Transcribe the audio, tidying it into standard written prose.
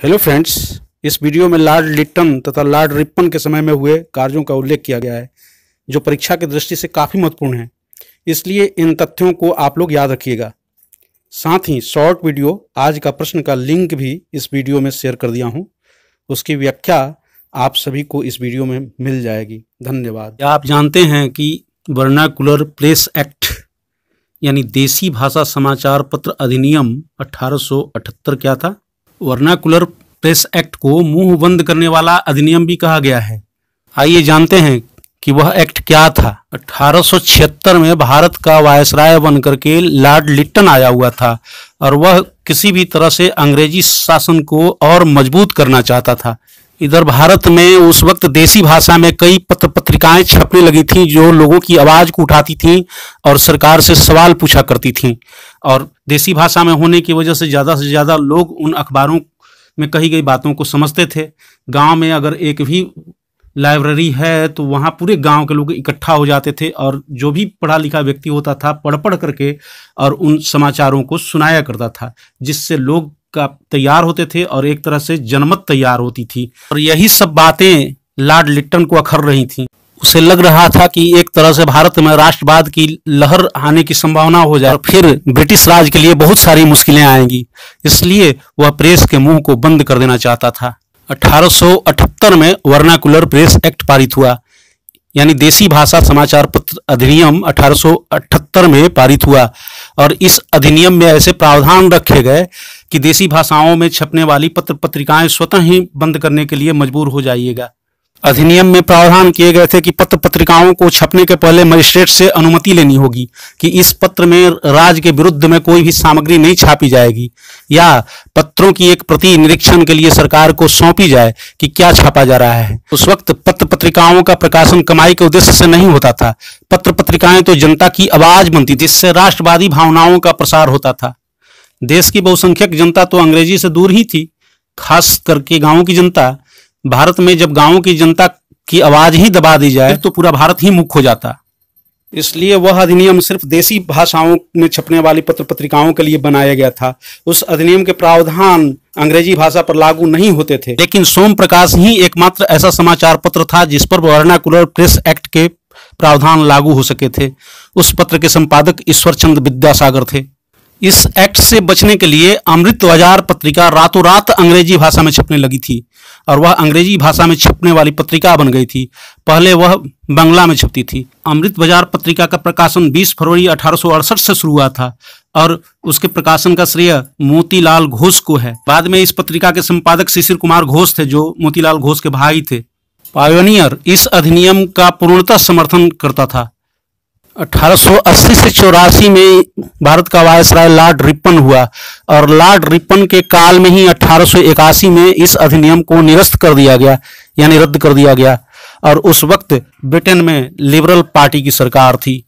Hello friends, इस video में Lord Lytton तथा लॉर्ड रिपन के समय में हुए कार्यों का उल्लेख किया गया है जो परीक्षा की दृष्टि से काफ़ी महत्वपूर्ण है। इसलिए इन तथ्यों को आप लोग याद रखिएगा। साथ ही शॉर्ट वीडियो आज का प्रश्न का लिंक भी इस वीडियो में शेयर कर दिया हूं। उसकी व्याख्या आप सभी को इस वीडियो में मिल जाएगी। धन्यवाद। आप जानते हैं कि वर्नाकुलर प्रेस एक्ट यानी देसी भाषा समाचार पत्र अधिनियम 1878 क्या था? वर्नाकुलर प्रेस एक्ट को मुंह बंद करने वाला अधिनियम भी कहा गया है। आइए जानते हैं कि वह एक्ट क्या था। 1876 में भारत का वायसराय बनकर के लॉर्ड लिट्टन आया हुआ था और वह किसी भी तरह से अंग्रेजी शासन को और मजबूत करना चाहता था। इधर भारत में उस वक्त देसी भाषा में कई पत्र पत्रिकाएं छपने लगी थीं जो लोगों की आवाज़ को उठाती थीं और सरकार से सवाल पूछा करती थीं। और देसी भाषा में होने की वजह से ज़्यादा लोग उन अखबारों में कही गई बातों को समझते थे। गांव में अगर एक भी लाइब्रेरी है तो वहाँ पूरे गांव के लोग इकट्ठा हो जाते थे और जो भी पढ़ा लिखा व्यक्ति होता था पढ़ करके और उन समाचारों को सुनाया करता था, जिससे लोग का तैयार होते थे और एक तरह से जनमत तैयार होती थी। और यही सब बातें लॉर्ड लिट्टन को अखर रही थीं। उसे लग रहा था कि एक तरह से भारत में राष्ट्रवाद की लहर आने की संभावना हो जाए और फिर ब्रिटिश राज के लिए बहुत सारी मुश्किलें आएंगी। इसलिए वह प्रेस के मुंह को बंद कर देना चाहता था। 1878 में वर्नाकुलर प्रेस एक्ट पारित हुआ, यानी देसी भाषा समाचार पत्र अधिनियम 1878 में पारित हुआ। और इस अधिनियम में ऐसे प्रावधान रखे गए कि देसी भाषाओं में छपने वाली पत्र पत्रिकाएं स्वतः ही बंद करने के लिए मजबूर हो जाइएगा। अधिनियम में प्रावधान किए गए थे कि पत्र पत्रिकाओं को छपने के पहले मजिस्ट्रेट से अनुमति लेनी होगी कि इस पत्र में राज्य के विरुद्ध में कोई भी सामग्री नहीं छापी जाएगी, या पत्रों की एक प्रति निरीक्षण के लिए सरकार को सौंपी जाए कि क्या छापा जा रहा है। उस वक्त पत्र पत्रिकाओं का प्रकाशन कमाई के उद्देश्य से नहीं होता था। पत्र पत्रिकाएं तो जनता की आवाज बनती थी, जिससे राष्ट्रवादी भावनाओं का प्रसार होता था। देश की बहुसंख्यक जनता तो अंग्रेजी से दूर ही थी, खास करके गाँव की जनता। भारत में जब गांवों की जनता की आवाज ही दबा दी जाए तो पूरा भारत ही मूक हो जाता। इसलिए वह अधिनियम सिर्फ देसी भाषाओं में छपने वाली पत्र पत्रिकाओं के लिए बनाया गया था। उस अधिनियम के प्रावधान अंग्रेजी भाषा पर लागू नहीं होते थे, लेकिन सोम प्रकाश ही एकमात्र ऐसा समाचार पत्र था जिस पर वर्नाकुलर प्रेस एक्ट के प्रावधान लागू हो सके थे। उस पत्र के संपादक ईश्वर चंद्र विद्यासागर थे। इस एक्ट से बचने के लिए अमृत बाजार पत्रिका रातों रात अंग्रेजी भाषा में छपने लगी थी और वह अंग्रेजी भाषा में छपने वाली पत्रिका बन गई थी। पहले वह बंगला में छपती थी। अमृत बाजार पत्रिका का प्रकाशन 20 फरवरी 1868 से शुरू हुआ था और उसके प्रकाशन का श्रेय मोतीलाल घोष को है। बाद में इस पत्रिका के संपादक शिशिर कुमार घोष थे, जो मोतीलाल घोष के भाई थे। पायोनियर इस अधिनियम का पूर्णतः समर्थन करता था। 1880 से 84 में भारत का वायसराय लॉर्ड रिपन हुआ और लॉर्ड रिपन के काल में ही 1881 में इस अधिनियम को निरस्त कर दिया गया, यानी रद्द कर दिया गया। और उस वक्त ब्रिटेन में लिबरल पार्टी की सरकार थी।